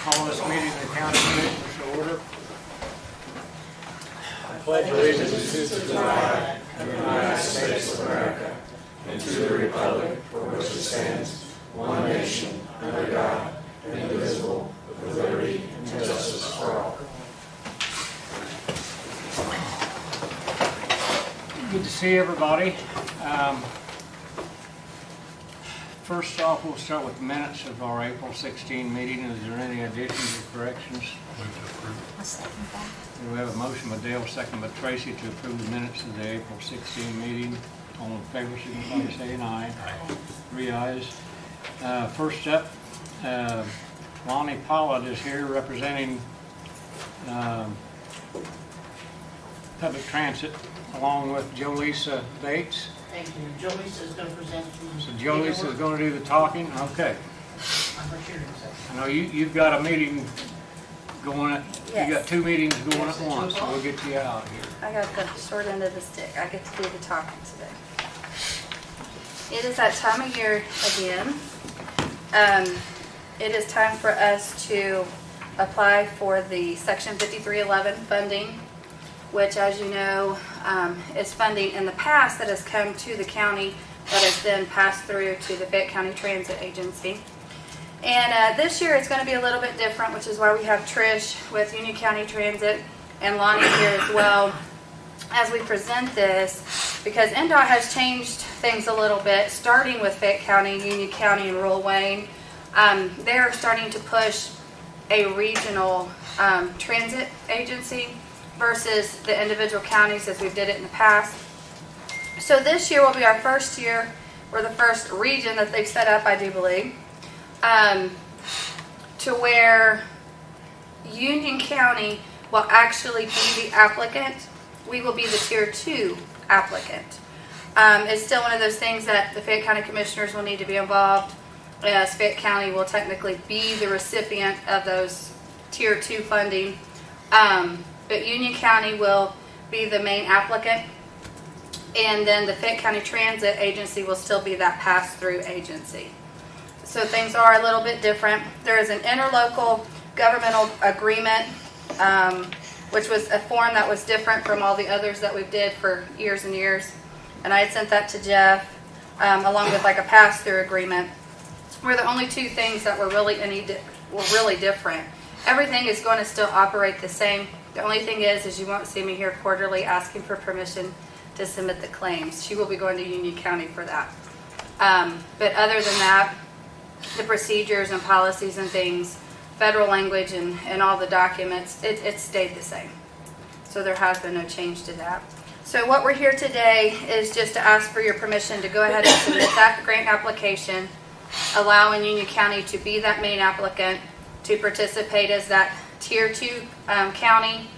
Call this meeting of the county commissioners to order. I pledge allegiance to the flag of the United States of America and to the republic for which it stands, one nation, under God, indivisible, with liberty and justice for all. Good to see everybody. First off, we'll start with the minutes of our April 16 meeting. Is there any additions or corrections? I'll second that. We have a motion by Dale, second by Tracy to approve the minutes of the April 16 meeting. All in favor, signify by saying aye. Aye. 3 ayes. First up, Lonnie Pollard is here representing Public Transit along with Jolisa Bates. Thank you. Jolisa is going to present the... So Jolisa is going to do the talking? Okay. I'm not sure exactly. I know you've got a meeting going, you got Yes. 2 meetings going at once, so we'll get you out here. I got the short end of the stick. I get to do the talking today. It is that time of year again. It is time for us to apply for the Section 5311 funding, which, as you know, is funding in the past that has come to the county that has then passed through to the Fayette County Transit Agency. And this year it's going to be a little bit different, which is why we have Trish with Union County Transit and Lonnie here as well as we present this, because NDOT has changed things a little bit, starting with Fayette County, Union County, and rural Wayne. They're starting to push a regional transit agency versus the individual counties as we did it in the past. So this year will be our first year. We're the first region that they've set up, I do believe, to where Union County will actually be the applicant. We will be the Tier 2 applicant. It's still one of those things that the Fayette County Commissioners will need to be involved, as Fayette County will technically be the recipient of those Tier 2 funding. But Union County will be the main applicant, and then the Fayette County Transit Agency will still be that pass-through agency. So things are a little bit different. There is an interlocal governmental agreement, which was a form that was different from all the others that we've did for years and years. And I had sent that to Jeff, along with like a pass-through agreement. Were the only 2 things that were really different. Everything is going to still operate the same. The only thing is you won't see me here quarterly asking for permission to submit the claims. She will be going to Union County for that. But other than that, the procedures and policies and things, federal language and all the documents, it stayed the same. So there has been no change to that. So what we're here today is just to ask for your permission to go ahead and submit that grant application, allowing Union County to be that main applicant, to participate as that Tier 2 county,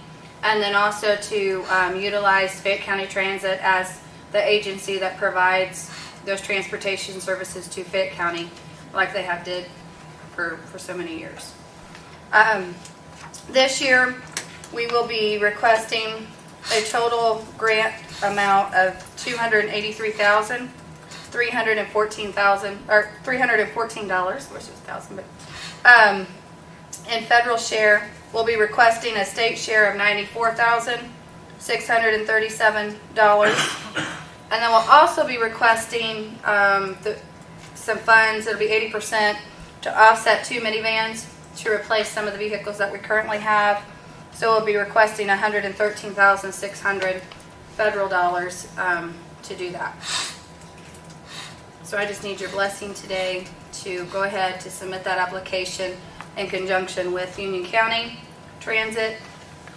and then also to utilize Fayette County Transit as the agency that provides those transportation services to Fayette County, like they have did for so many years. This year, we will be requesting a total grant amount of $283,314, which is $1,000, but in federal share. We'll be requesting a state share of $94,637, and then we'll also be requesting some funds. It'll be 80% to offset 2 minivans to replace some of the vehicles that we currently have. So we'll be requesting $113,600 federal dollars to do that. So I just need your blessing today to go ahead to submit that application in conjunction with Union County Transit,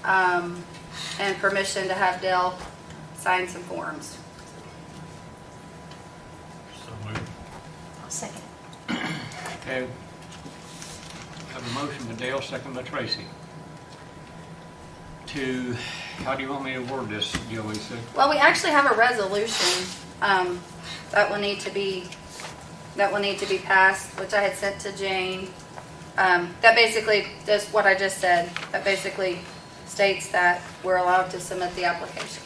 and permission to have Dale sign some forms. So moved. I'll second. Okay. Have a motion by Dale, second by Tracy. How do you want me to word this, Jolisa? Well, we actually have a resolution that will need to be passed, which I had sent to Jane. That basically does what I just said. That basically states that we're allowed to submit the application.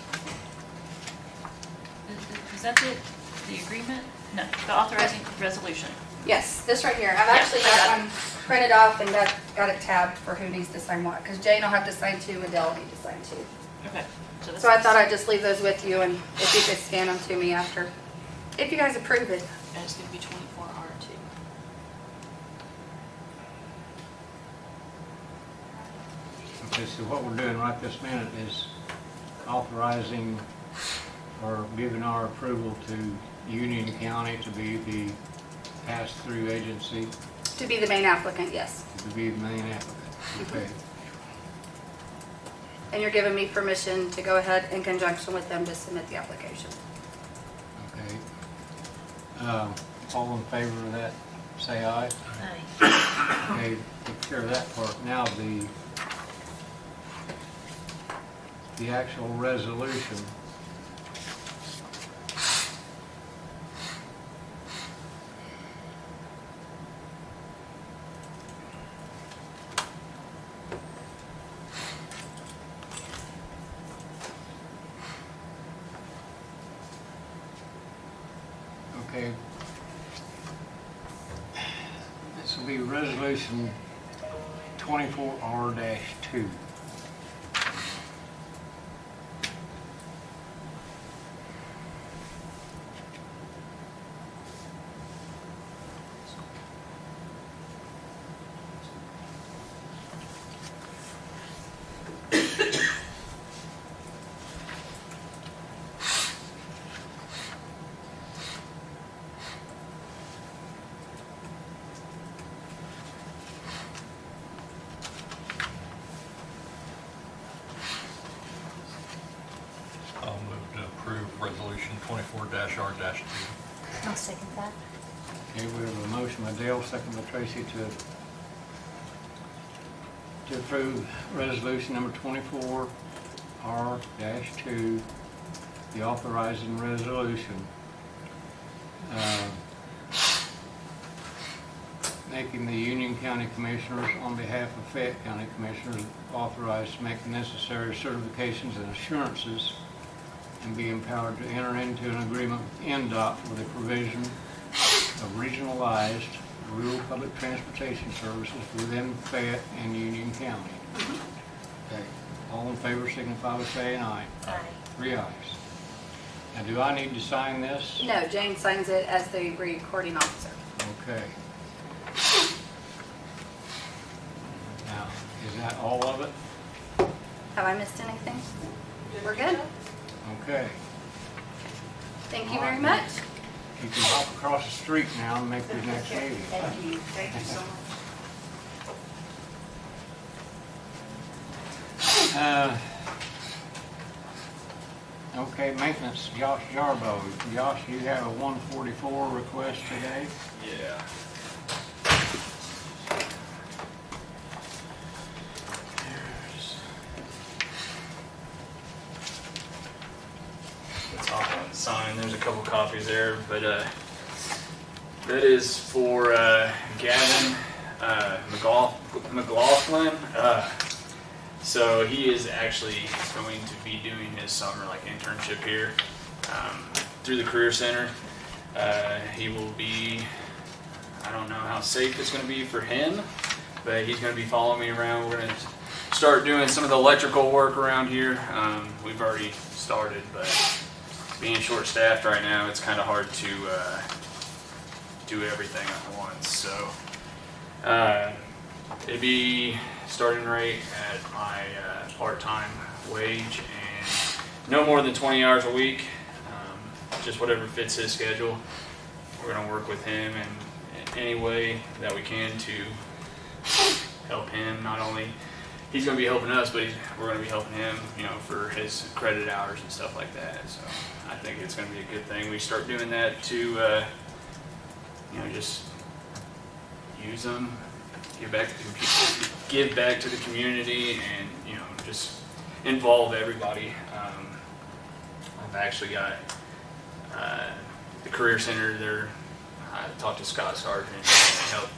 Is that the agreement? No, the authorizing resolution. Yes, this right here. I've actually got one printed off and got it tabbed for who needs to sign what, because Jane will have to sign 2 and Dale will need to sign 2. Okay. So I thought I'd just leave those with you, and if you could scan them to me after, if you guys approve it. And it's gonna be 24R2. Okay, so what we're doing right this minute is authorizing or giving our approval to Union County to be the pass-through agency, To be the main applicant, yes. to be the main applicant. Okay. And you're giving me permission to go ahead in conjunction with them to submit the application. Okay. All in favor of that, say aye. Okay, take care of that part. Now, the actual resolution. Okay. This will be resolution 24R-2. I'll move to approve resolution 24-R-2. I'll second that. Okay, we have a motion by Dale, second by Tracy to approve resolution number 24R-2, the authorizing resolution, making the Union County Commissioners, on behalf of Fayette County Commissioners, authorized to make the necessary certifications and assurances and be empowered to enter into an agreement with NDOT for the provision of regionalized rural public transportation services within Fayette and Union County. Okay, all in favor signify by saying aye. Aye. 3 ayes. Now, do I need to sign this? No, Jane signs it as the recording officer. Okay. Now, is that all of it? Have I missed anything? We're good? Okay. Thank you very much. You can hop across the street now and make your next meeting. Thank you so much. Okay, maintenance, Josh Jarbo. Josh, you have a 144 request today? Yeah. The top one signed, there's a couple copies there, but that is for Gavin McLaughlin. So he is actually going to be doing his summer internship here through the Career Center. He will be, I don't know how safe it's going to be for him, but he's going to be following me around. We're going to start doing some of the electrical work around here. We've already started, but being short-staffed right now, it's kind of hard to do everything at once. So it'd be starting rate at my part-time wage and no more than 20 hours a week, just whatever fits his schedule. We're going to work with him in any way that we can to help him. Not only he's going to be helping us, but we're going to be helping him, for his credit hours and stuff like that. So I think it's going to be a good thing. We start doing that to, just use them, give back to the community, and just involve everybody. I've actually got the Career Center there. I talked to Scott Sargent and help.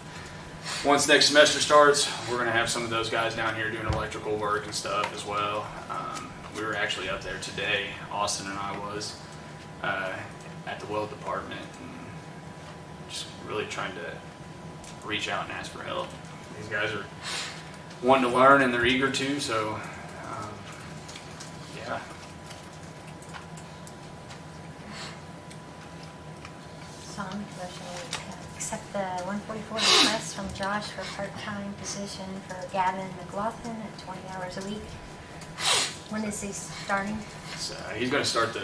Once next semester starts, we're going to have some of those guys down here doing electrical work and stuff as well. We were actually up there today, Austin and I was, at the weld department, and just really trying to reach out and ask for help. these guys are wanting to learn and they're eager to, so yeah. So I'll make a motion to accept the 144 request from Josh for part-time position for Gavin McLaughlin at 20 hours a week. When is he starting? So he's going to start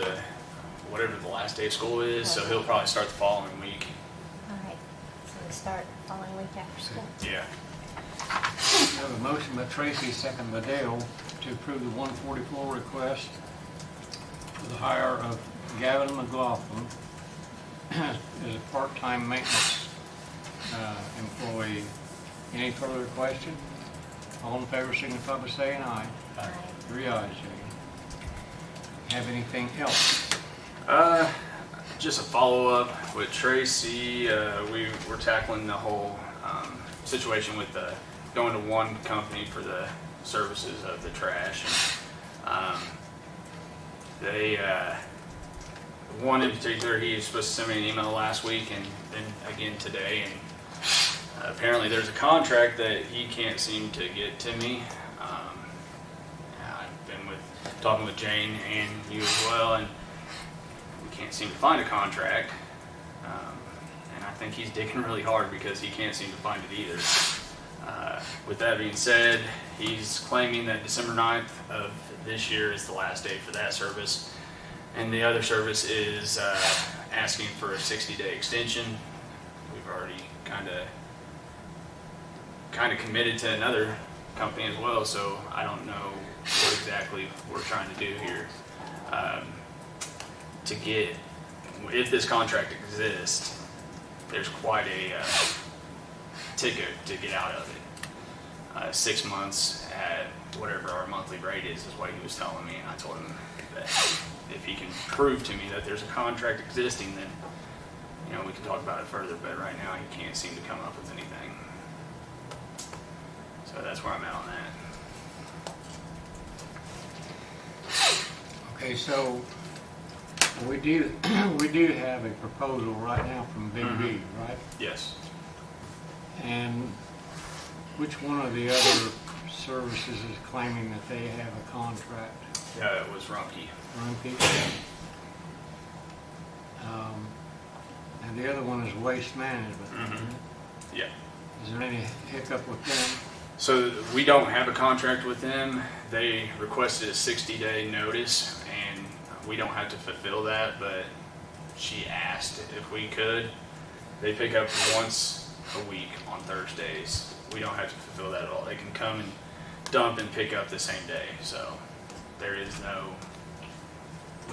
whatever the last day of school is, so he'll probably start the following week. All right, so we start the following week after school. Yeah. I have a motion by Tracy, second by Dale, to approve the 144 request for the hire of Gavin McLaughlin as a part-time maintenance employee. Any further question? All in favor signify by saying aye. All right. 3 ayes, Jane. Have anything else? Just a follow-up with Tracy. We were tackling the whole situation with going to one company for the services of the trash. One in particular, he was supposed to send me an email last week and then again today. And apparently there's a contract that he can't seem to get to me. I've been talking with Jane and you as well, and we can't seem to find a contract. And I think he's digging really hard because he can't seem to find it either. With that being said, he's claiming that December 9th of this year is the last day for that service. And the other service is asking for a 60-day extension. We've already kind of committed to another company as well, so I don't know what exactly we're trying to do here. If this contract exists, there's quite a ticket to get out of it. 6 months at whatever our monthly rate is what he was telling me, and I told him that if he can prove to me that there's a contract existing, then we can talk about it further, but right now he can't seem to come up with anything. So that's where I'm at on that. Okay, so we do have a proposal right now from Big B, right? Yes. And which one of the other services is claiming that they have a contract? Yeah, it was Rumpke. Rumpke? And the other one is Waste Management. Mm-hmm. Yeah. Is there any hiccup with them? So we don't have a contract with them. They requested a 60-day notice, and we don't have to fulfill that, but she asked if we could. They pick up once a week on Thursdays. We don't have to fulfill that at all. They can come and dump and pick up the same day. So there is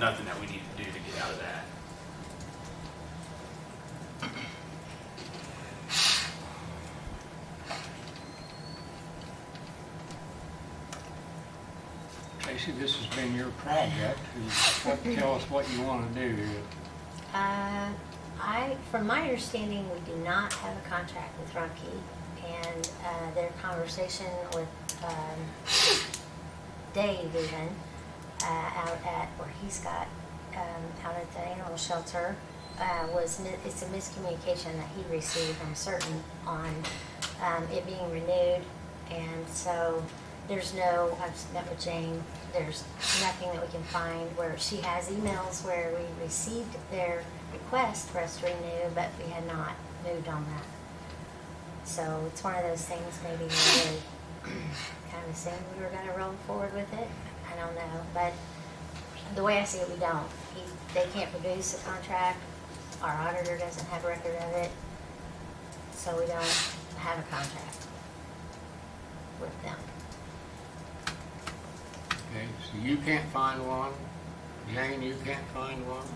nothing that we need to do to get out of that. Tracy, this has been your project. Tell us what you want to do here. From my understanding, we do not have a contract with Rumpke, and their conversation with Dave even out at where he's got out at the animal shelter it's a miscommunication that he received, I'm certain, on it being renewed, and so I've met with Jane, there's nothing that we can find where she has emails where we received their request for us to renew, but we had not moved on that. So it's one of those things, maybe we really kind of assumed we were going to roll forward with it. I don't know, but the way I see it, we don't. They can't produce a contract. Our auditor doesn't have a record of it. So we don't have a contract with them. Okay, so you can't find one. Jane, you can't find one.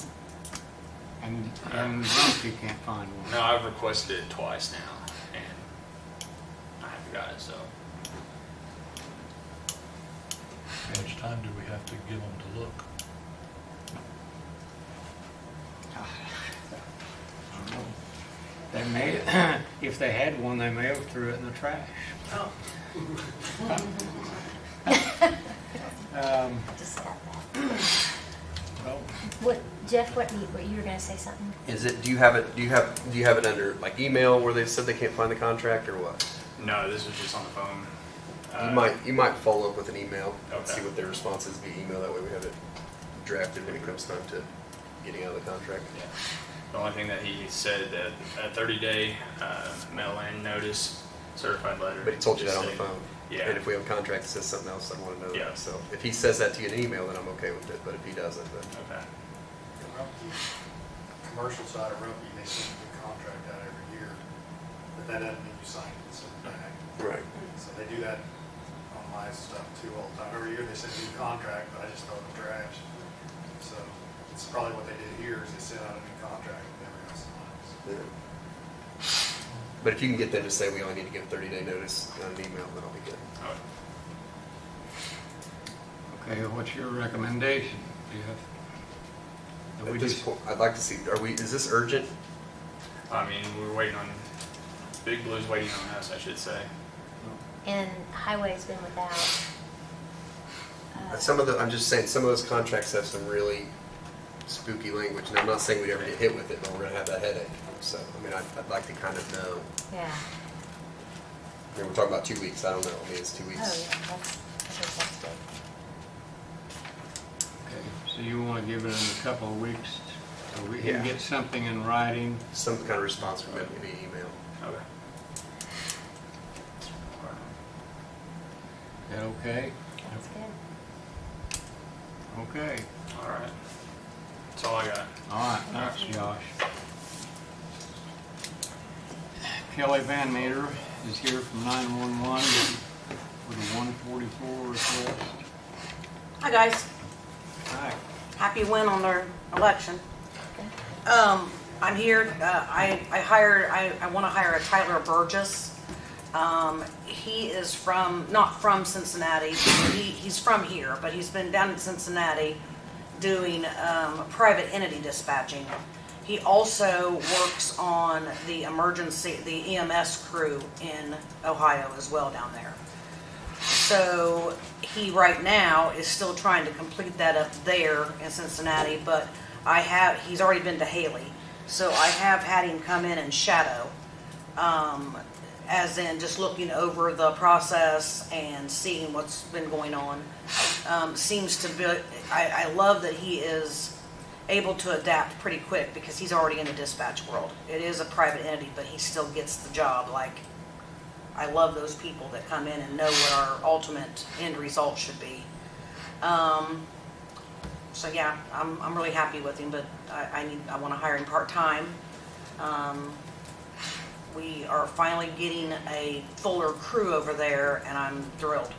And Rumpke can't find one. No, I've requested it twice now, and I haven't got it, so. How much time do we have to give them to look? I don't know. They may, if they had one, they may have threw it in the trash. Oh, Just got that. Well, Jeff, what you were going to say something? Is it? Do you have it? Do you have it under like email where they said they can't find the contract or what? No, this was just on the phone. You might follow up with an email, and Okay. see what their response is via email, that way we have it drafted when it comes time to getting out of the contract. Yeah. The only thing that he said that a 30-day mail-in notice, certified letter. But he told you just that on the say- phone. Yeah. And if we have a contract that says something else, I want to know Yeah. that. So if he says that to you in an email, then I'm okay with it, but if he doesn't, then. Okay. Commercial side of Rumpke, they send a new contract out every year, but that doesn't mean you sign it and send it back. Right. So they do that on my stuff too all the time. Every year they send a new contract, but I just throw it in the trash. So it's probably what they did here is they sent out a new contract and everyone else signs. Yeah. But if you can get them to say we only need to give 30-day notice on an email, then I'll be good. All right. Okay, what's your recommendation, Jeff? Do we At this just- point, I'd like to see, is this urgent? I mean, we're waiting on, Big Blue's waiting on us, I should say. And Highway's been without. I'm just saying, some of those contracts have some really spooky language, and I'm not saying we'd ever get hit with it, but we're gonna have that headache. So, I mean, I'd like to kind of know. Yeah. I mean, we're talking about 2 weeks, I don't know, I mean, it's 2 Oh, weeks. yeah, I think that's good. Okay, so you want to give it in a couple of weeks so we Yeah. can get something in writing? Some kind of response from them via email. Okay. Is that okay? That's good. Okay. All right. That's all I got. All right, thanks, Josh. Kelly Van Meter is here from 911 with a 144 request. Hi, guys. Hi. Happy win on their election. I'm here, I want to hire a Tyler Burgess. He is not from Cincinnati. He's from here, but he's been down in Cincinnati doing private entity dispatching. He also works on the EMS crew in Ohio as well down there. So he right now is still trying to complete that up there in Cincinnati, but he's already been to Haley. So I have had him come in and shadow, as in just looking over the process and seeing what's been going on. Seems to be, I love that he is able to adapt pretty quick because he's already in the dispatch world. It is a private entity, but he still gets the job. Like, I love those people that come in and know what our ultimate end result should be. So yeah, I'm really happy with him, but I want to hire him part-time. We are finally getting a fuller crew over there, and I'm thrilled.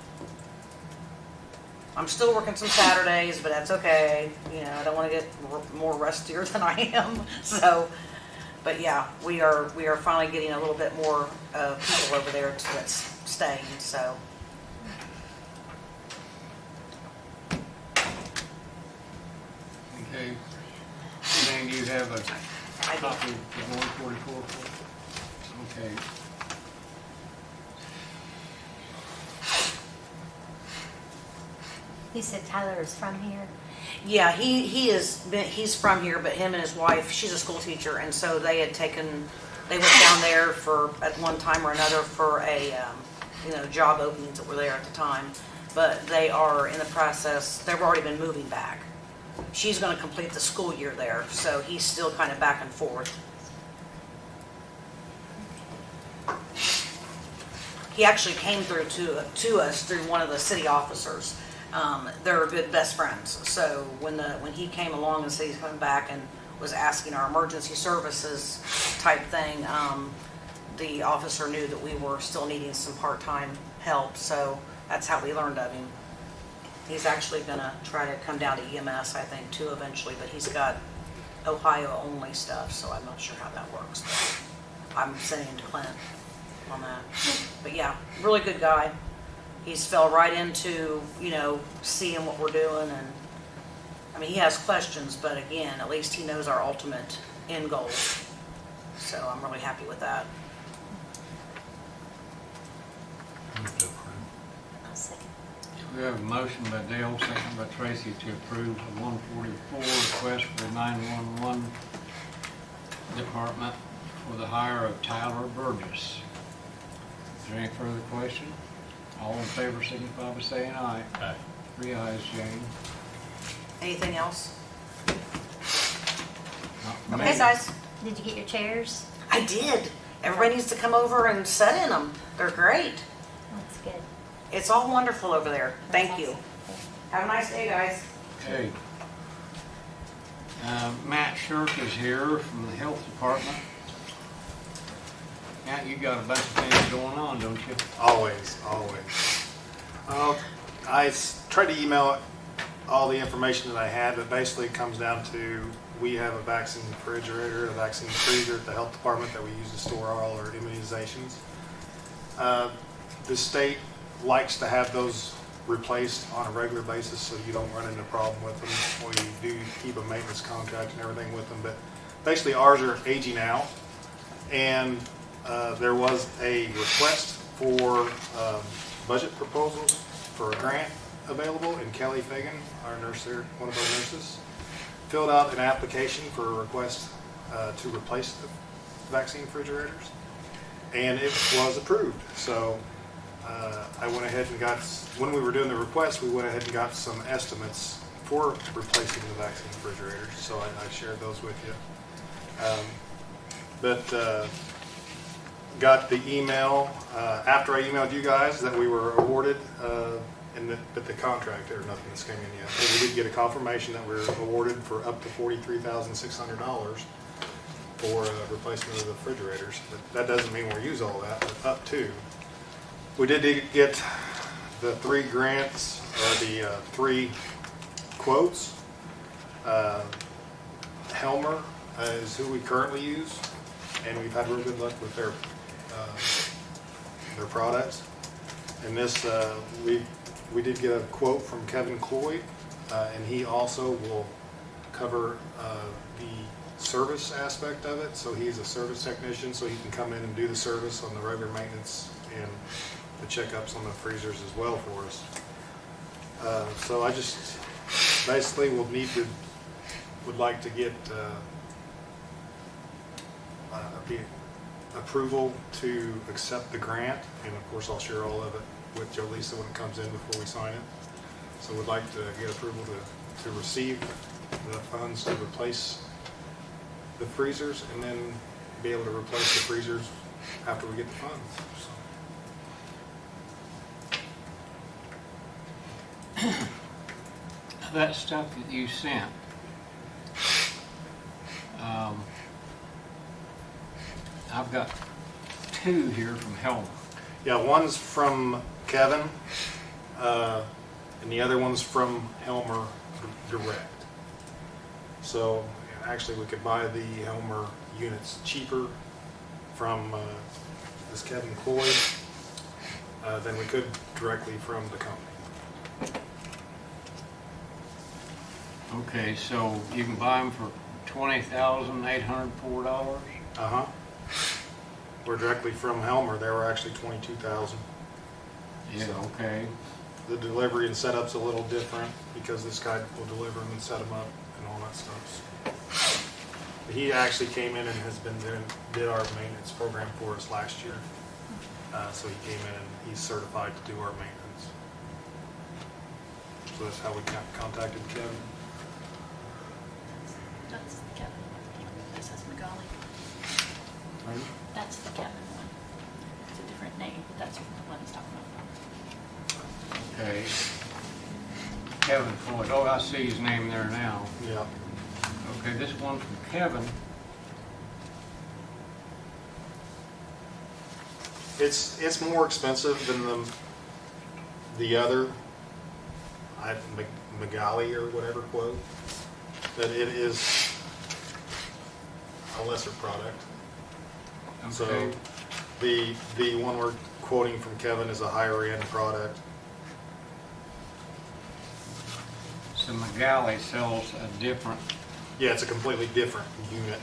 I'm still working some Saturdays, but that's okay. You know, I don't want to get more rustier than I am. So, but yeah, we are finally getting a little bit more people over there that's staying. So. Okay. Jane, do you have a I do. copy of the 144? Okay. You said Tyler is from here? Yeah, he's from here, but him and his wife, she's a school teacher, and so they went down there at one time or another for a, job openings that were there at the time. But they are in the process, they've already been moving back. She's gonna complete the school year there, so he's still kind of back and forth. He actually came through to us through one of the city officers. They're good best friends. So when he came along and said he's coming back and was asking our emergency services type thing, the officer knew that we were still needing some part-time help. So that's how we learned of him. He's actually gonna try to come down to EMS, I think, too, eventually. But he's got Ohio only stuff, so I'm not sure how that works. But I'm sending him to Clint on that. But yeah, really good guy. He's fell right into, seeing what we're doing, and I mean, he has questions, but again, at least he knows our ultimate end goal. So I'm really happy with that. Move to approve. I'll second. We have a motion by Dale, second by Tracy to approve the 144 request for the 911 department for the hire of Tyler Burgess. Is there any further question? All in favor signify by saying aye. Aye. 3 ayes, Jane. Anything else? Not for Okay, me. guys, did you get your chairs? I did. Everybody needs to come over and sit in them. They're great. That's good. It's all wonderful over there. Thank you. Have a nice day, guys. Okay. Matt Shirk is here from the Health Department. Matt, you got a bunch of things going on, don't you? Always. Tried to email all the information that I had, but basically it comes down to we have a vaccine refrigerator, a vaccine freezer at the health department that we use to store all our immunizations. The state likes to have those replaced on a regular basis so you don't run into a problem with them, or you do keep a maintenance contract and everything with them. But basically ours are aging out, and there was a request for budget proposals for a grant available, and Kelly Fagan, our nurse there, one of our nurses, filled out an application for a request to replace the vaccine refrigerators, and it was approved. So I went ahead and when we were doing the request, we went ahead and got some estimates for replacing the vaccine refrigerators, so I shared those with you. Got the email after I emailed you guys that we were awarded, but the contract or nothing's came in yet. But we did get a confirmation that we were awarded for up to $43,600 for replacement of the refrigerators. But that doesn't mean we'll use all that, but up to. We did get the 3 grants, or the 3 quotes. Helmer is who we currently use, and we've had real good luck with their products. And this, we did get a quote from Kevin Cloyd, and he also will cover the service aspect of it. So he's a service technician, so he can come in and do the service on the regular maintenance and the checkups on the freezers as well for us. So I just basically would like to get approval to accept the grant, and of course I'll share all of it with Jolisa when it comes in before we sign it. So we'd like to get approval to receive the funds to replace the freezers, and then be able to replace the freezers after we get the funds. So. That stuff that you sent, I've got 2 here from Helmer. Yeah, one's from Kevin, and the other one's from Helmer direct. So actually we could buy the Helmer units cheaper from this Kevin Cloyd than we could directly from the company. Okay, so you can buy them for $20,804? Uh-huh. We're directly from Helmer. They were actually $22,000. Yeah, So- okay. The delivery and setup's a little different because this guy will deliver them and set them up and all that stuff. But he actually came in and did our maintenance program for us last year. So he came in and he's certified to do our maintenance. So that's how we contacted Kevin. That's the Kevin one. This is Magali. Pardon? That's the Kevin one. It's a different name, but that's the one he's talking about. Okay. Kevin Floyd. Oh, I see his name there now. Yeah. Okay, this one from Kevin. It's more expensive than the other Magali or whatever quote, but it is a lesser product. Okay. So the one we're quoting from Kevin is a higher end product. So Magali sells a different Yeah, it's a completely different unit.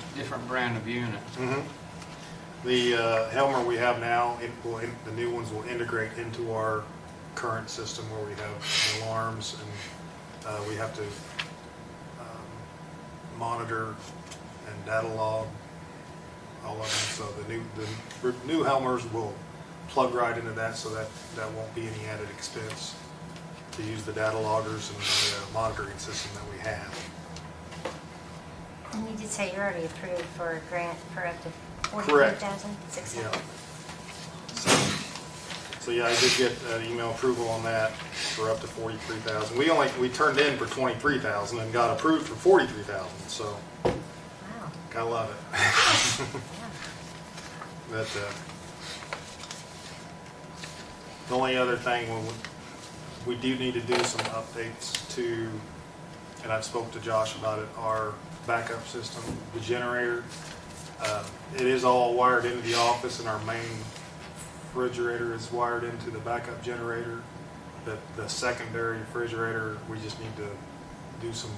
brand of unit. Mm-hmm. The Helmer we have now, the new ones will integrate into our current system where we have alarms, and we have to monitor and data log all of them. So the new Helmers will plug right into that, so that won't be any added expense to use the data loggers and the monitoring system that we have. And you did say you're already approved for a grant for up to Correct. $43,600. Yeah. So yeah, I did get an email approval on that for up to $43,000. We turned in for $23,000 and got approved for $43,000. So Wow. gotta love it. Yeah. But the only other thing we do need to do some updates to, and I've spoke to Josh about it, our backup system, the generator. It is all wired into the office, and our main refrigerator is wired into the backup generator. The secondary refrigerator, we just need to do some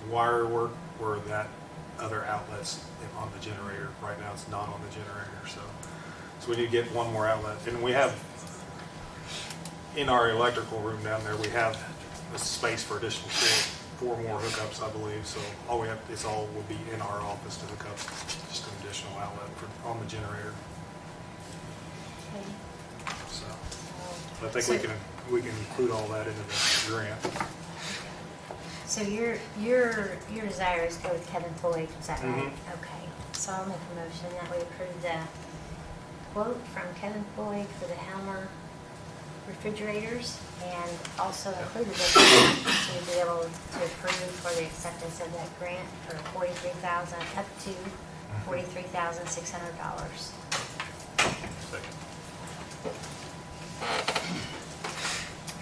wire work where that other outlet's on the generator. Right now it's not on the generator, so we need to get one more outlet. And we have, in our electrical room down there, we have a space for additional four more hookups, I believe. So all we have, it's all will be in our office to hook up just an additional outlet on the generator. Okay. So I think we can include all that into the grant. So your desire is to go with Kevin Floyd, is that right? Okay. So I'll make a motion that we approve the quote from Kevin Floyd for the Helmer refrigerators, and also included the grant to be able to approve for the acceptance of that grant for $43,000 up to $43,600.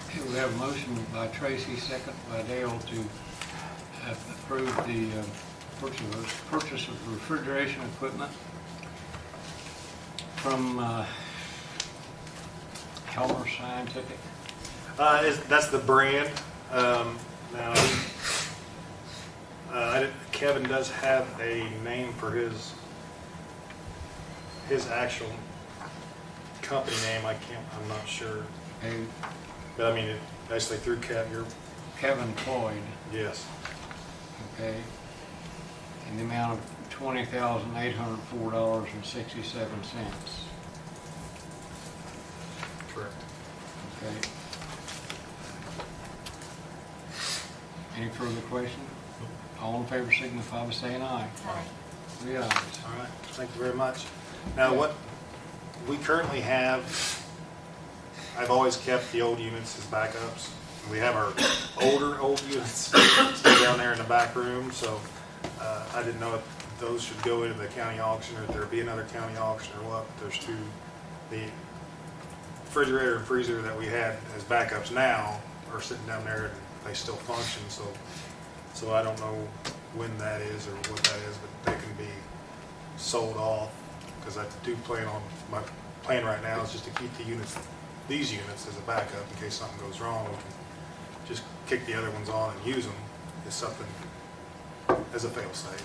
Okay, we have a motion by Tracy, second by Dale to approve the purchase of refrigeration equipment from Helmer Scientific. That's the brand. Now, Kevin does have a name for his actual company name. I'm not sure. Okay, But I mean, it basically through Kevin Floyd, yes. okay, in the amount of $20,804.67. Correct. Okay. Any further question? All in favor signify by saying aye. Aye. 3 ayes. All right. Thank you very much. Now, what we currently have, I've always kept the old units as backups. We have our old units still down there in the back room, so I didn't know if those should go into the county auction or if there'd be another county auction or what. But there's two. The refrigerator and freezer that we had as backups now are sitting down there and they still function. So I don't know when that is or what that is, but they can be sold off, because I do plan on, my plan right now is just to keep these units as a backup in case something goes wrong. We can just kick the other ones on and use them as something, as a fail-safe.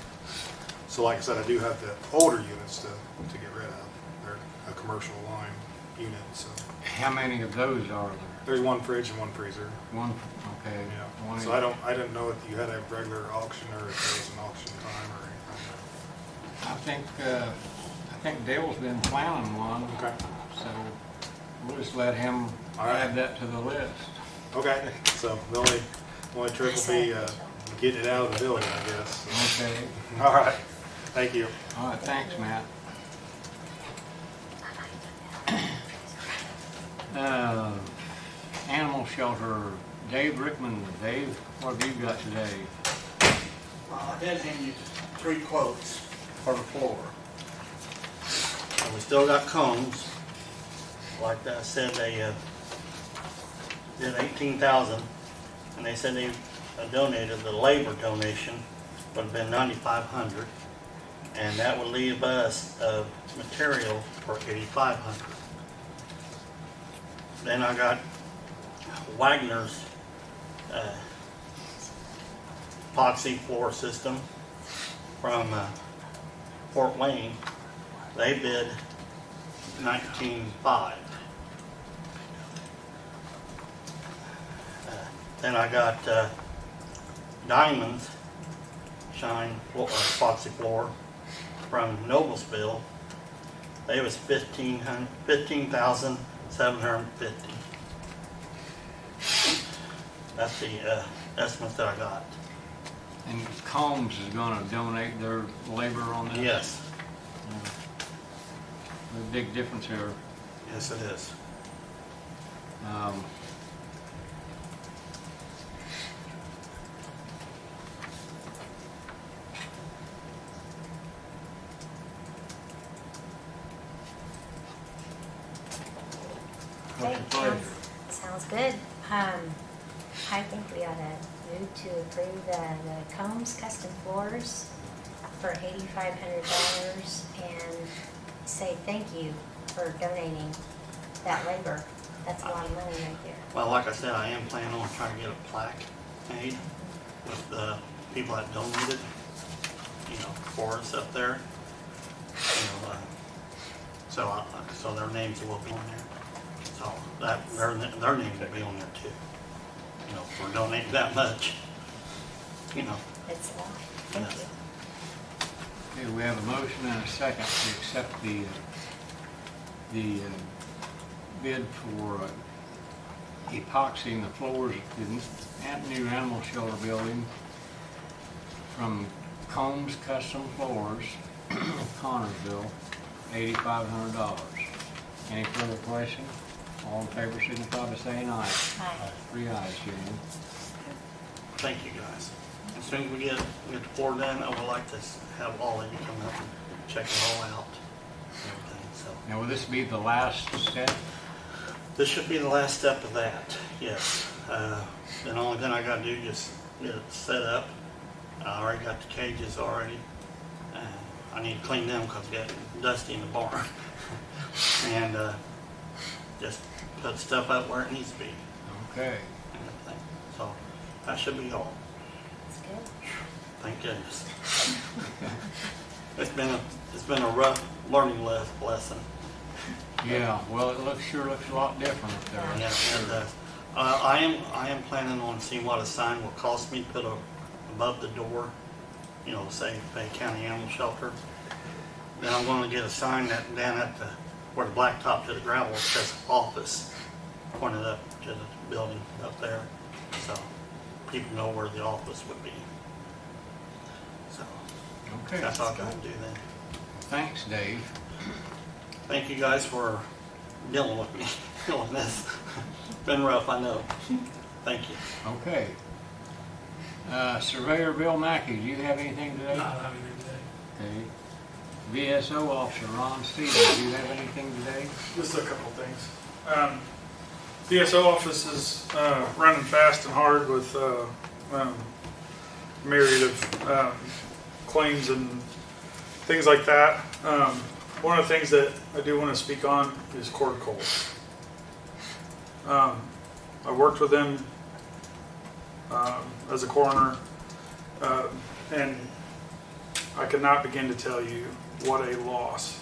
So like I said, I do have the older units to get rid of. They're a commercial line unit, so. How many of those are there? There's one fridge and one freezer. One, okay. Yeah. One So I didn't know if you had a regular auction or if there was an auction time or anything. I think Dale's been planning one. Okay. So we'll just let him add that to the list. Okay, so the only trick will be getting it out of the building, I guess. Okay. All right, thank you. All right, thanks, Matt. Animal shelter, Dave Rickman. Dave, what have you got today? I did hand you 3 quotes for the floor. And we still got cones. Like I said, they did $18,000, and they said they donated, the labor donation would have been $9,500, and that would leave us material for $8,500. Then I got Wagner's epoxy floor system from Fort Wayne. They bid $19,500. Then I got Diamonds Shine epoxy floor from Noblesville. It was 15,750. That's the estimate that I got. And Combs is gonna donate their labor on this? Yes, A big difference here. yes it is. What's your Okay, pleasure? sounds good. I think we ought to move to approve the Combs Custom Floors for $8,500 and say thank you for donating that labor. That's a lot of money right there. Well, like I said, I am planning on trying to get a plaque made with the people that donated, for us up there. So their names will be on there. So their names will be on there too. For donating that much. It's a lot. Thank Yes. you. Okay, we have a motion and a second to accept the bid for epoxying the floors at the new animal shelter building from Combs Custom Floors, Connorsville, $8,500. Any further question? All in favor signify by saying aye. Aye. 3 ayes, Jane. Thank you guys. As soon as we get the floor done, I would like to have all of you come up and check it all out. And everything. So Now, will this be the last step? this should be the last step of that. Yes. The only thing I got to do is just get it set up. I already got the cages already. I need to clean them because it's getting dusty in the barn. And just put stuff up where it needs to be Okay. and everything. So that should be all. That's good. Thank goodness. It's been a rough learning lesson. Yeah, well, it sure looks a lot different up there. Yeah, it does. I am planning on seeing what a sign will cost me to put above the door, say Fayette County Animal Shelter. Then I'm going to get a sign that down at where the blacktop to the gravel says office, pointed up to the building up there, so people know where the office would be. So Okay. that's all I'm going to do then. Thanks, Dave. Thank you guys for dealing with me, doing this. Been rough, I know. Thank you. Okay. Surveyor Bill Mackey, do you have anything today? Okay. VSO Officer Ron Stevens, do you have anything today? Just a couple things. DSO office is running fast and hard with myriad of claims and things like that. One of the things that I do want to speak on is Cord Coal. I worked with them as a coroner, and I cannot begin to tell you what a loss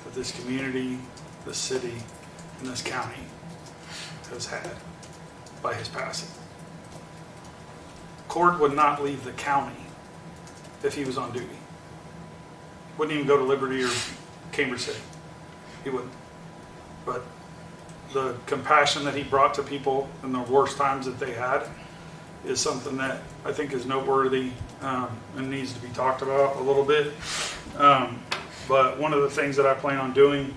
that this community, this city, and this county has had by his passing. Cord would not leave the county if he was on duty. Wouldn't even go to Liberty or Cambridge City. He wouldn't. But the compassion that he brought to people in the worst times that they had is something that I think is noteworthy and needs to be talked about a little bit. But one of the things that I plan on doing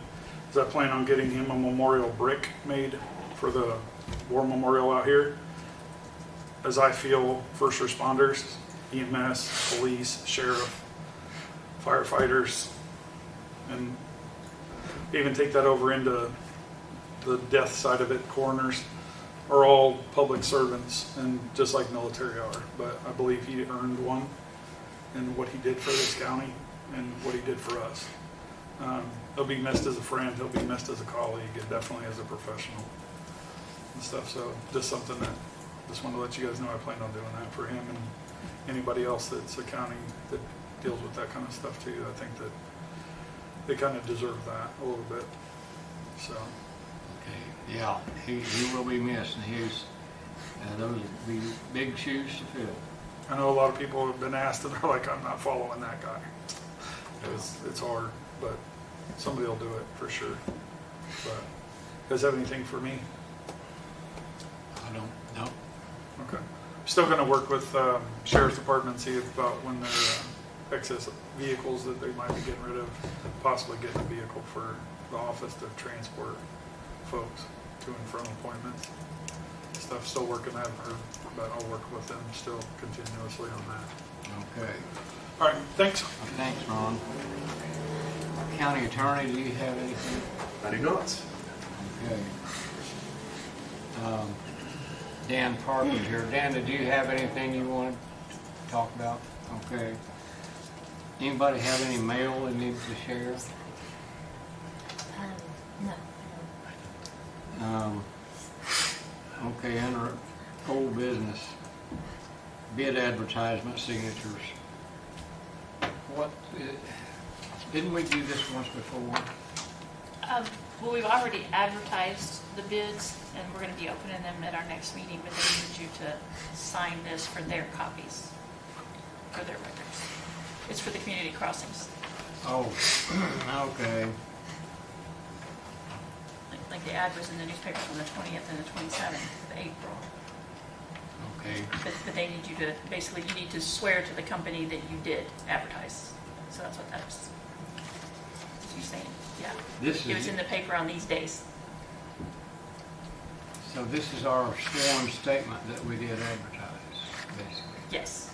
is I plan on getting him a memorial brick made for the war memorial out here. As I feel first responders, EMS, police, sheriff, firefighters, and even take that over into the death side of it, coroners, are all public servants, and just like military are. But I believe he earned one in what he did for this county and what he did for us. He'll be missed as a friend, he'll be missed as a colleague, and definitely as a professional and stuff. So just something that, just want to let you guys know I plan on doing that for him and anybody else that's a county that deals with that kind of stuff too. I think that they kind of deserve that a little bit. So. Okay, yeah, he will be missed, and those will be big shoes to fill. I know a lot of people have been asked and they're like, I'm not following that guy. It's hard, but Somebody will do it for sure. But, you guys have anything for me? I don't know. Okay. Still gonna work with Sheriff's Department, see about when their excess vehicles that they might be getting rid of, possibly getting a vehicle for the office to transport folks to and from appointments. Stuff, still working that, but I'll work with them still continuously on that. Okay. All right, thanks. Thanks, Ron. County Attorney, do you have anything? I do not. Okay. Dan Parker's here. Dan, did you have anything you wanted to talk about? Okay. Anybody have any mail they need to share? No, I Okay, under old business, bid advertisement signatures. What, didn't we do this once before? Well, we've already advertised the bids, and we're going to be opening them at our next meeting, but they need you to sign this for their copies, for their records. It's for the community crossings. Oh, okay. Like the ad was in the newspapers on the 20th and the 27th of April. Okay. But they need you to, basically, you need to swear to the company that you did advertise. So that's what that was. You saying, yeah. It was in the paper on these days. So this is our sworn statement that we did advertise, basically. Yes.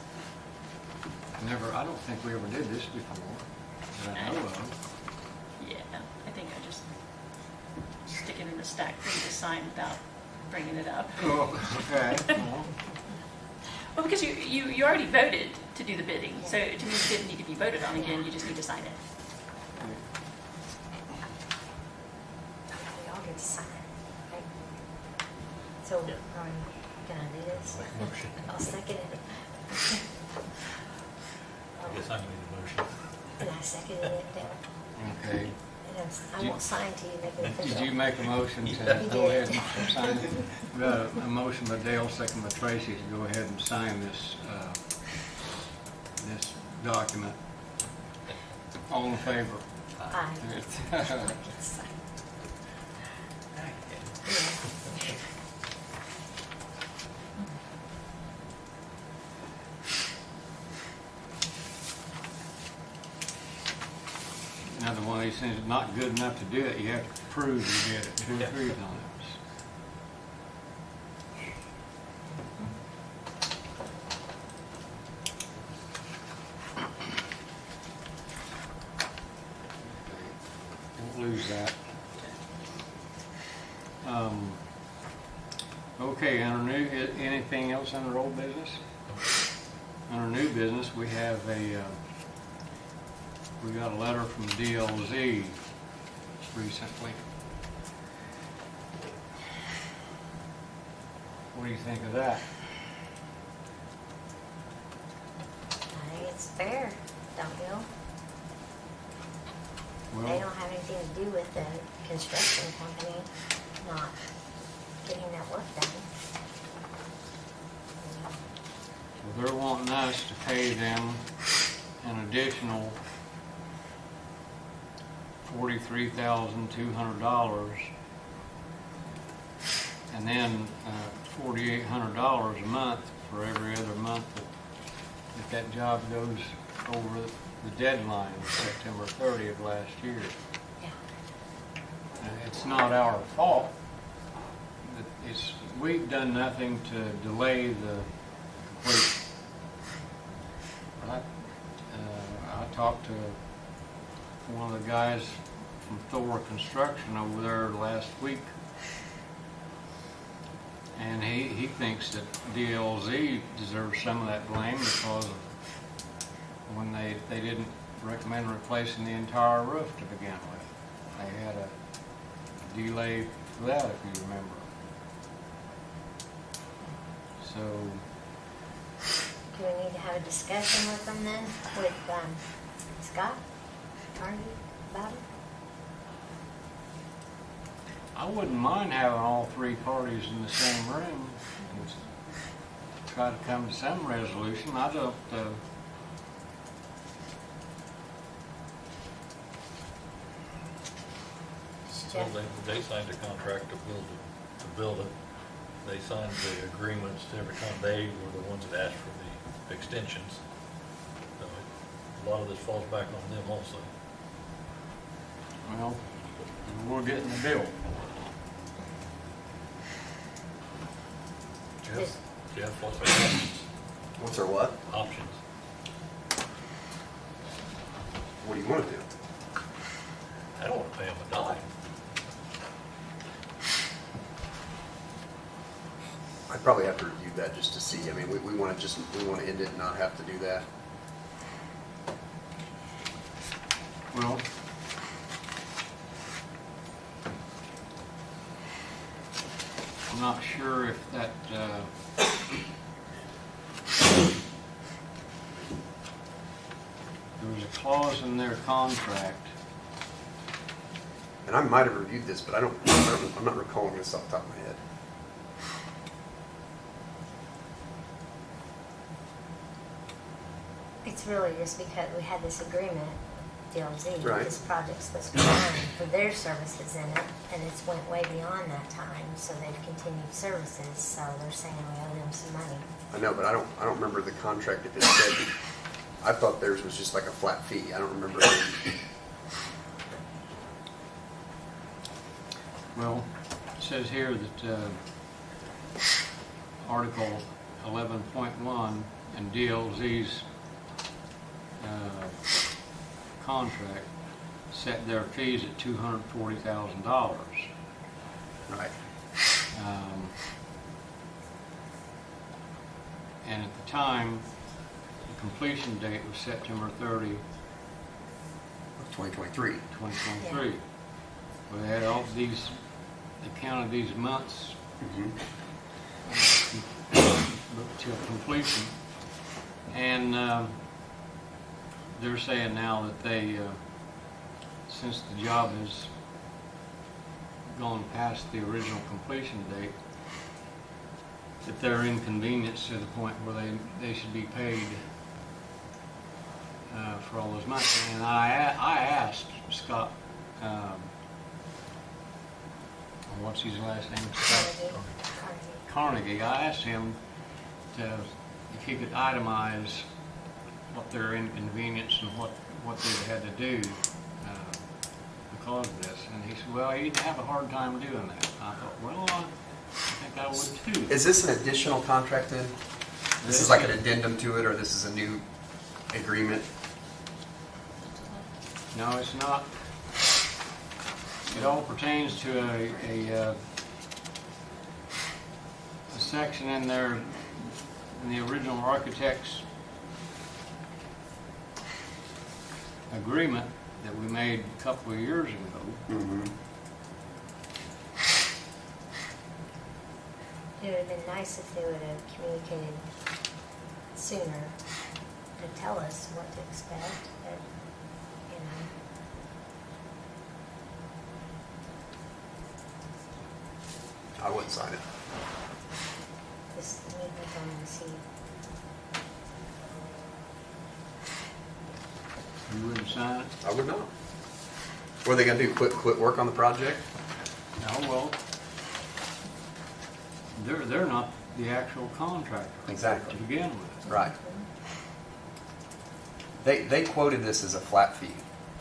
I don't think we ever did this before, that I know of. Yeah, I think I just stick it in the stack for you to sign without bringing it up. Oh, okay. Well, because you already voted to do the bidding, so to me it didn't need to be voted on again, you just need to sign it. we all get to sign it. Right? So, can I do this? Make a motion. I'll second it. I guess I need a motion. And I seconded it down. Okay. I won't sign till you make it official. Did you make a motion to go ahead and sign it? We got a motion by Dale, second by Tracy to go ahead and sign this, this document. All in favor? Aye. Another one of these things is not good enough to do it, you have to prove you did it 2 or 3 times. Won't lose that. Okay, under new, anything else under old business? Under new business, we have we got a letter from DLZ recently. What do you think of that? I think it's fair, don't you? They Well, don't have anything to do with the construction company not getting that work done. they're wanting us to pay them an additional $43,200 and then $4,800 a month for every other month that job goes over the deadline of September 30th last year. Yeah. It's not our fault. We've done nothing to delay the completion. I talked to one of the guys from Thor Construction over there last week, and he thinks that DLZ deserves some of that blame because of when they didn't recommend replacing the entire roof to begin with. They had a delay for that, if you remember. So, Do we need to have a discussion with them then, with Scott Carney about it? I wouldn't mind having all 3 parties in the same room and try to come to some resolution. I don't, Jeff? Well, they signed a contract to build it. They signed the agreements every time. They were the ones that asked for the extensions. So a lot of this falls back on them also. Well, we're getting the bill. Jeff, what's our options? What's our what? Options. What do you want to do? I don't want to pay them a dime. I'd probably have to review that just to see. I mean, we want to end it and not have to do that. Well, I'm not sure if that, there was a clause in their contract. And I might have reviewed this, but I'm not recalling this off the top of my head. It's really just because we had this agreement, DLZ, Right. this project's supposed to be done for their services in it, and it's went way beyond that time, so they've continued services, so they're saying we owe them some money. I know, but I don't remember the contract if it said. I thought theirs was just like a flat fee. I don't remember. Well, it says here that Article 11.1 and DLZ's contract set their fees at $240,000. Right. And at the time, the completion date was September 30, 2023. 2023. We had all these, they counted these months till completion. And they're saying now that they, since the job has gone past the original completion date, that they're inconvenienced to the point where they should be paid for all those months. And I asked Scott, what's his last name? Scott Carnegie. I asked him if he could itemize what their inconvenience and what they've had to do because of this. And he said, well, he didn't have a hard time doing that. And I thought, well, I think I would too. Is this an additional contract then? This is like an addendum to it, or this is a new agreement? No, it's not. It all pertains to a section in there, in the original architect's agreement that we made a couple of years ago. Mm-hmm. It would have been nice if they would have communicated sooner to tell us what to expect, but, you know. I wouldn't sign it. Just meet with them and see. You wouldn't sign it? I would not. What are they going to do? Quit work on the project? No, well, they're not the actual contractor. Exactly. To begin with. Right. They quoted this as a flat fee,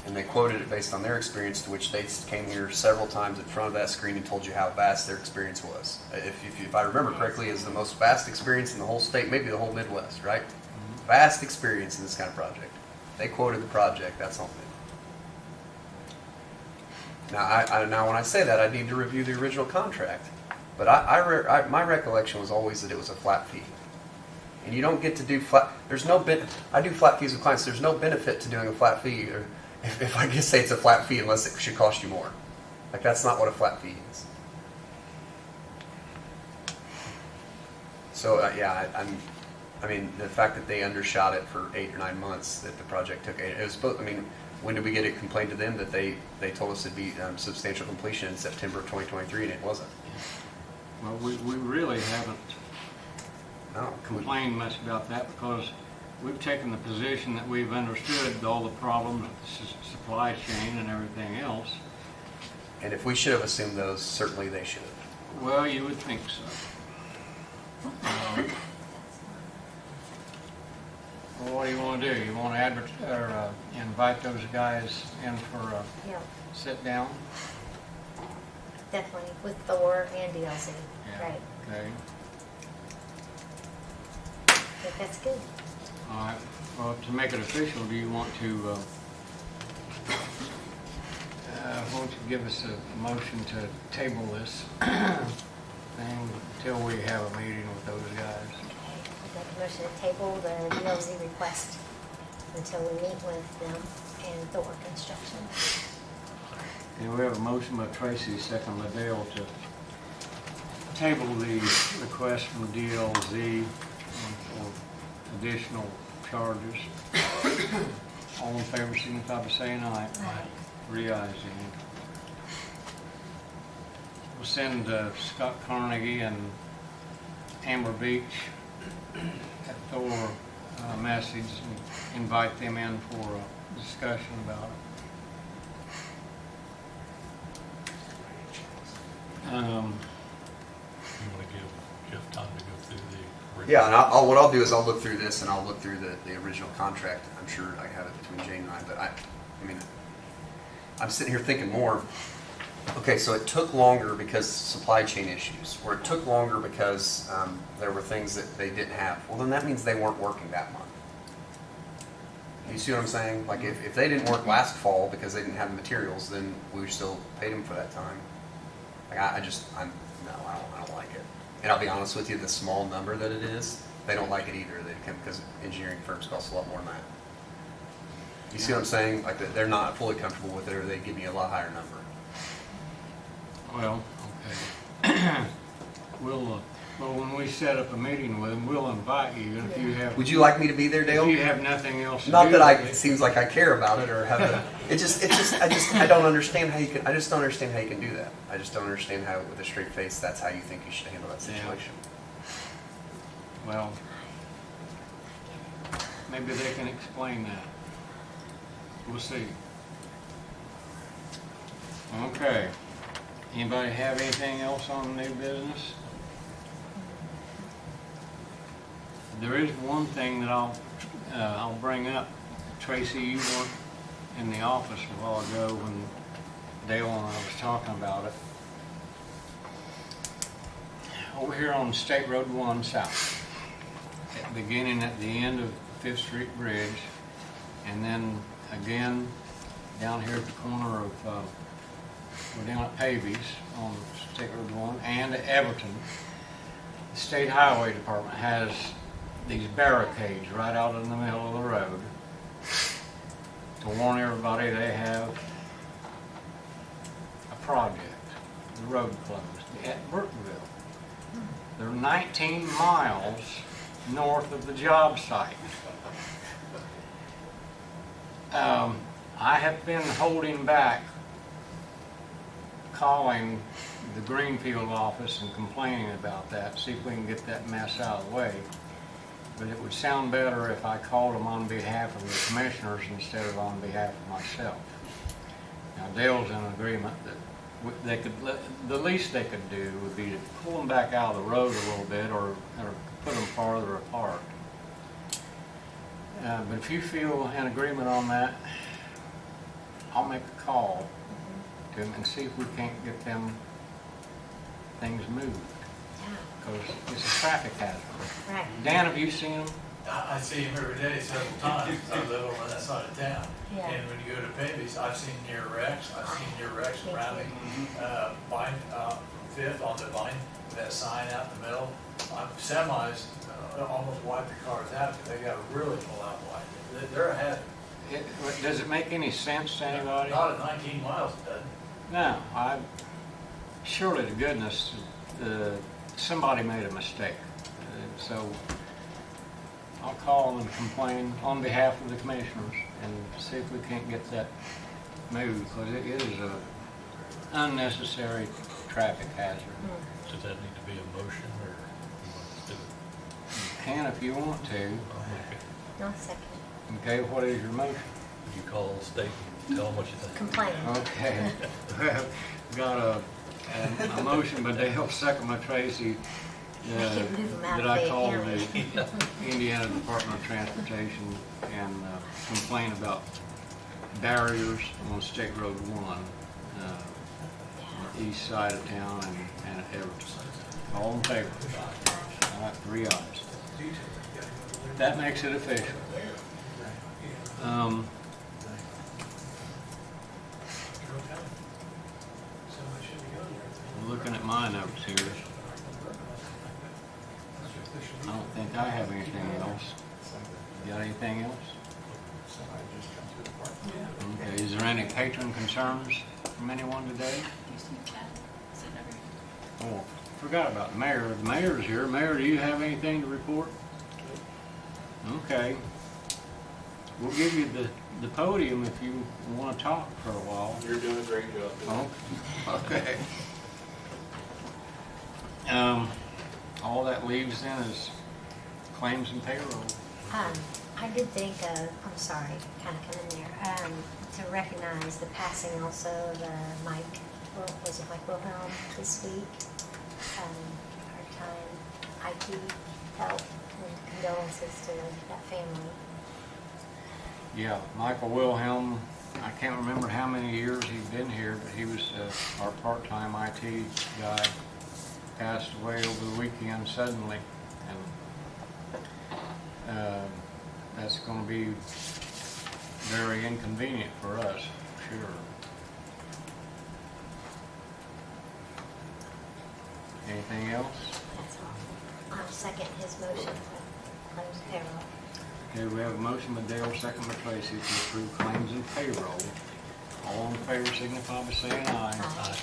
and they quoted it based on their experience, to which they came here several times in front of that screen and told you how vast their experience was. If I remember correctly, it's the most vast experience in the whole state, maybe the whole Midwest, right? Mm-hmm. Vast experience in this kind of project. They quoted the project. That's on them. Now, when I say that, I need to review the original contract. But my recollection was always that it was a flat fee. And you don't get to do flat. There's no I do flat fees with clients. There's no benefit to doing a flat fee, or if I just say it's a flat fee, unless it should cost you more. Like, that's not what a flat fee is. So yeah, I mean, the fact that they undershot it for 8 or 9 months, that the project took, it was supposed. I mean, when did we get it complained to them that they told us it'd be substantial completion in September of 2023, and it wasn't? Well, we really haven't No. complained much about that because we've taken the position that we've understood all the problems with the supply chain and everything else. And if we should have assumed those, certainly they should have. Well, you would think so. Well, what do you want to do? You want to invite those guys in for a Yeah, sit sit-down? definitely, with Thor and DLC, Yeah. right. Okay. I think that's good. All right. Well, to make it official, do you want to, won't you give us a motion to table this thing until we have a meeting with those guys? Okay, I'd like a motion to table the DLZ request until we meet with them and Thor Construction. Okay, we have a motion by Tracy, second by Dale, to table the request from DLZ for additional charges. All in favor, signify by saying aye. Aye. 3 ayes, Ian. We'll send Scott Carnegie and Amber Beach at Thor a message and invite them in for a discussion about it. You want to give Jeff time to go through the original? Yeah, and what I'll do is I'll look through this and I'll look through the original contract. I'm sure I have it between Jane and I, but I mean, I'm sitting here thinking more. Okay, so it took longer because supply chain issues, or it took longer because there were things that they didn't have. Well, then that means they weren't working that month. You see what I'm saying? Like if they didn't work last fall because they didn't have the materials, then we still paid them for that time. Like I don't like it. And I'll be honest with you, the small number that it is, they don't like it either. They come because engineering firms cost a lot more than that. You see what I'm saying? Like they're not fully comfortable with it, or they give me a lot higher number. Well, okay. Well, when we set up a meeting with them, we'll invite you, and if you have... Would you like me to be there, Dale? If you have nothing else to do... Not that with it seems like I care about it or have a, I don't understand how you can, I just don't understand how you can do that. I just don't understand how, with a straight face, that's how you think you should handle that Yeah. situation. Well, maybe they can explain that. We'll see. Okay. Anybody have anything else on new business? There is one thing that I'll bring up. Tracy, you weren't in the office a while ago when Dale and I was talking about it. Over here on State Road 1 South, beginning at the end of 5th Street Bridge, and then again down here at the corner of, we're down at Pavy's on State Road 1 and at Everton. The State Highway Department has these barricades right out in the middle of the road to warn everybody they have a project, the road closed at Burkeville. They're 19 miles north of the job site. I have been holding back calling the Greenfield office and complaining about that, see if we can get that mess out of the way. But it would sound better if I called them on behalf of the commissioners instead of on behalf of myself. Now, Dale's in agreement that they could, the least they could do would be to pull them back out of the road a little bit or put them farther apart. But if you feel in agreement on that, I'll make a call to them and see if we can't get them things moved. Because it's a traffic hazard. Right. Dan, have you seen them? I see him every day several times. I live over on that side of town. Yeah. And when you go to Pavy's, I've seen near wrecks. I've seen near wrecks Me around too. Vine, Fifth on the Vine, with that sign out in the middle. Semis almost wipe the cars out because they got to really pull out wide. They're a hazard. Does it make any sense to anybody? Not at 19 miles, it doesn't. No. Surely to goodness, somebody made a mistake. So I'll call and complain on behalf of the commissioners and see if we can't get that moved, because it is an unnecessary traffic hazard. Does that need to be a motion, or you want us to do it? You can if you want to. I'll make it. No, second. Okay, what is your motion? You call state and Tell them what you think. Complain. Okay. Got a motion by Dale, second by Tracy, They can move 'em out that of I the call county. the Indiana Department of Transportation and complain about barriers on State Road 1, on the east side of town and at Everett. All in favor? All right, 3 ayes. That makes it official. Looking at my notes here, I don't think I have anything else. You got anything else? Okay, is there any patron concerns from anyone today? Oh, forgot about the mayor. The mayor's here. Mayor, do you have anything to report? Okay. We'll give you the podium if you want to talk for a while. You're doing a great job. Oh, okay. All that leaves then is claims and payroll. I did think of, I'm sorry, kind of come in there, to recognize the passing also of Mike, was it Mike Wilhelm this week? Part-time IT help and condolences to that family. Yeah, Michael Wilhelm, I can't remember how many years he'd been here, but he was our part-time IT guy. Passed away over the weekend suddenly, and that's going to be very inconvenient for us, sure. Anything else? That's all. I'll second his motion to close payroll. Okay, we have a motion by Dale, second by Tracy to approve claims and payroll. All in favor signify by saying aye. Aye.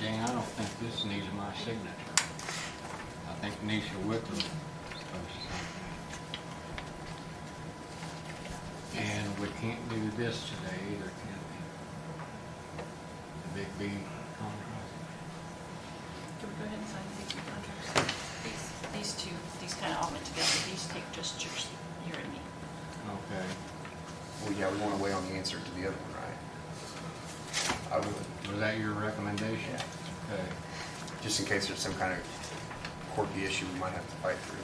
Jane, I don't think this needs my signature. I think Nisha Wicker is supposed to sign that. And we can't do this today either, can we? The Big B contract. Can we go ahead and sign the big two contracts? These two, these kind of all went together. These take just yours, you and me. Okay. Well, yeah, we want to wait on the answer to the other one, right? I would, Was that your recommendation? Yeah. Okay. just in case there's some kind of quirky issue we might have to fight through.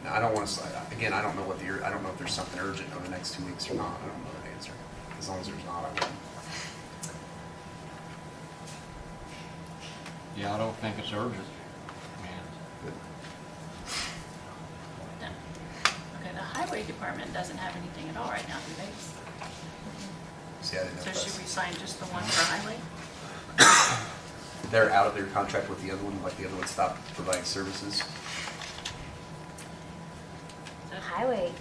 Now, I don't want to, again, I don't know what I don't know if there's something urgent over the next 2 weeks or not. I don't know that answer. As long as there's not, I wouldn't. Yeah, I don't think it's urgent. Man. No. Okay, the highway department doesn't have anything at all right now, do they? See, I didn't know So if should that's- we sign just the one for highway? They're out of their contract with the other one, like the other one stopped providing services. Highway,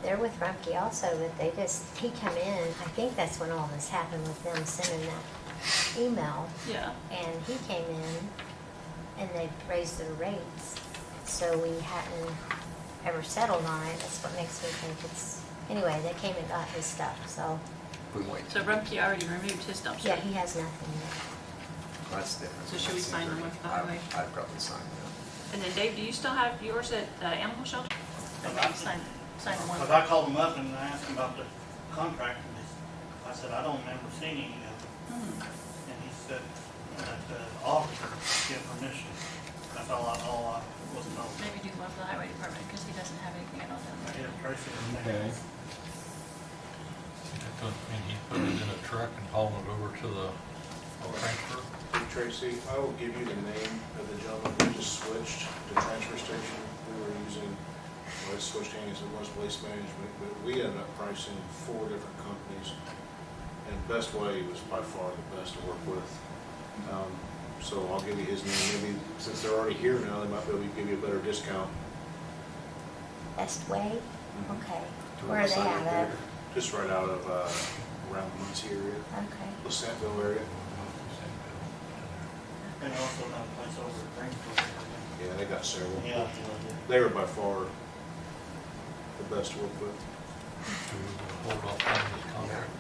they're with Rumpke also, but he come in, I think that's when all this happened with them sending that email. Yeah. And he came in and they raised their rates. So we hadn't ever settled on it. That's what makes me think anyway, they came and got his stuff, so. We wait. So Rumpke already removed his dumpster? Yeah, he has nothing yet. That's different. So should we sign the one for the highway? I'd probably sign that. And then Dave, do you still have yours at animal shelter? Okay, sign the one. Because I called him up and I asked him about the contract, and I said, I don't remember seeing any of it. And he said that the officer gave permission. That's all I was told. Maybe do one for the highway department, because he doesn't have anything at all down there. Yeah, Tracy was Okay. And he put it in a truck and hauled it over to the transfer. Hey, Tracy, I will give you the name of the gentleman who just switched to transfer station. We were using, well, it switched hands, it was Waste Management, but we ended up pricing 4 different companies. And Best Way was by far the best to work with. So I'll give you his name. Maybe since they're already here now, they might be able to give you a better discount. Best Way? Mhm. Okay. Do you Where want are to they sign out right of? there? Just right out of around the Muncie area, Okay. the Santville area. And also another place over at Greenville. Yeah, they got several. Yeah. They were by far the best to work with. Hold off on this contract.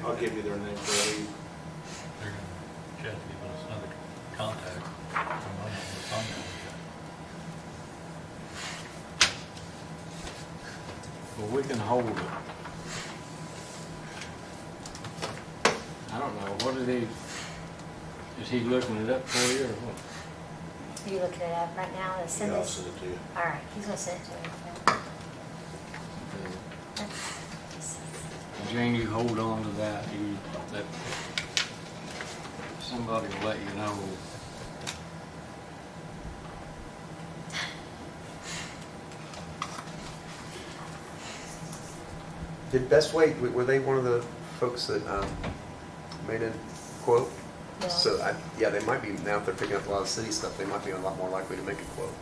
I'll give you their name, Freddie. They're gonna, Jeff giving us another contact. From one of the contacts. Well, we can hold it. I don't know, what is he looking it up for you or what? Are you looking it up right now? Let's send Yeah, I'll this. send it to you. All right, he's gonna send it to me. Jane, you hold on to that, that somebody will let you know. Did Best Way, were they one of the folks that made a quote? No. So, yeah, they might be, now if they're picking up a lot of city stuff, they might be a lot more likely to make a quote.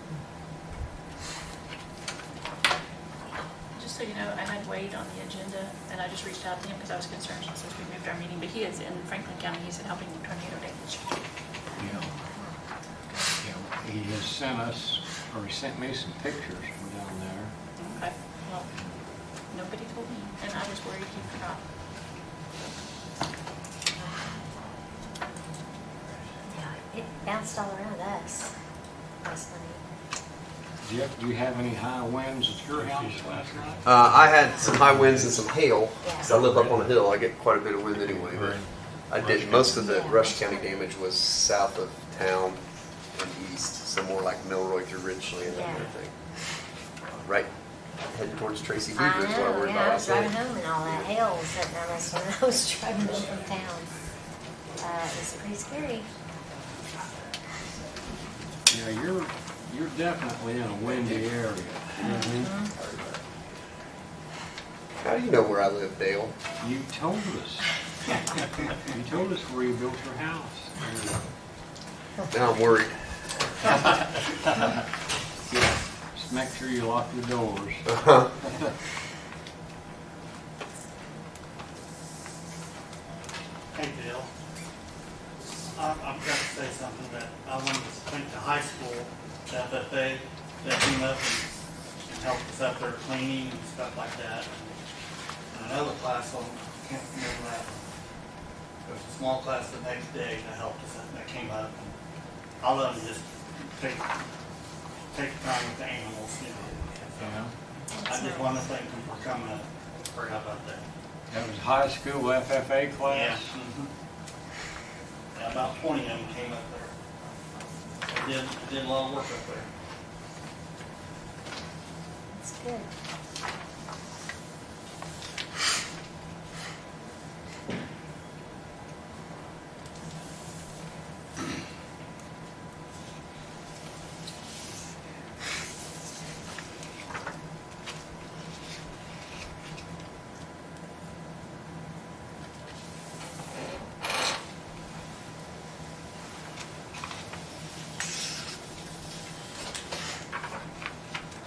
Just so you know, I had Wade on the agenda, and I just reached out to him because I was concerned since we moved our meeting, but he is in Franklin County, he's helping the tornado damage. Yeah. He has sent us, or he sent me some pictures from down there. Okay, well, nobody told me, and I was worried he forgot. Yeah, it bounced all around us last night. Jeff, do you have any high winds at your house last night? I had some high winds and some hail, Yeah. 'cause I live up on a hill, I get quite a bit of wind anyway, but I did, most of the Rush County damage was south of town and east, so more like Milroy through Ridgely and that kind of thing. Right, heading towards Tracy I Beaver is what I know, worried yeah, I about was last driving night. home and all that hail was sitting on us when I was driving home from town. It's pretty scary. Yeah, you're definitely in a windy area. How do you know where I live, Dale? You told us. You told us where you built your house. Now I'm worried. Just make sure you lock your doors. Hey, Bill. I've got to say something that I wanted to thank the high school, that they came up and helped us out there cleaning and stuff like that. And another class, I can't remember that one. There was a small class the next day that helped us, that came up. And all of them just take time with the animals, you know. Yeah. I just want to thank them for coming up. Forgot about that. That was high school FFA class. Yeah, about 20 of them came up there. They did a lot of work up there. It's good.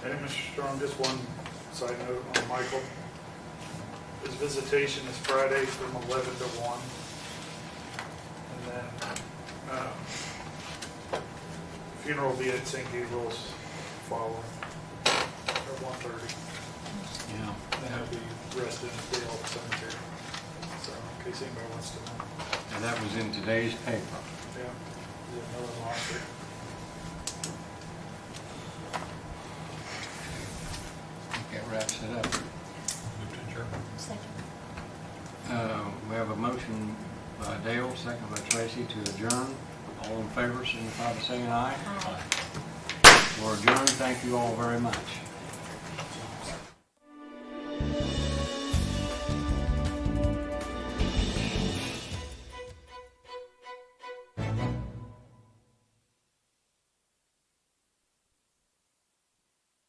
Hey, Mr. Strong, just one side note on Michael. His visitation is Friday from 11 to 1. And then funeral will be at St. Gabriel's following at 1:30. Yeah. Then he'll be resting at Dale Cemetery. So in case anybody wants to know. And that was in today's paper. Yeah. He's at Miller Monster. I think that wraps it up. Move to adjourn. Second. We have a motion by Dale, second by Tracy to adjourn. All in favor, signify by saying aye. Aye. We're adjourned. Thank you all very much.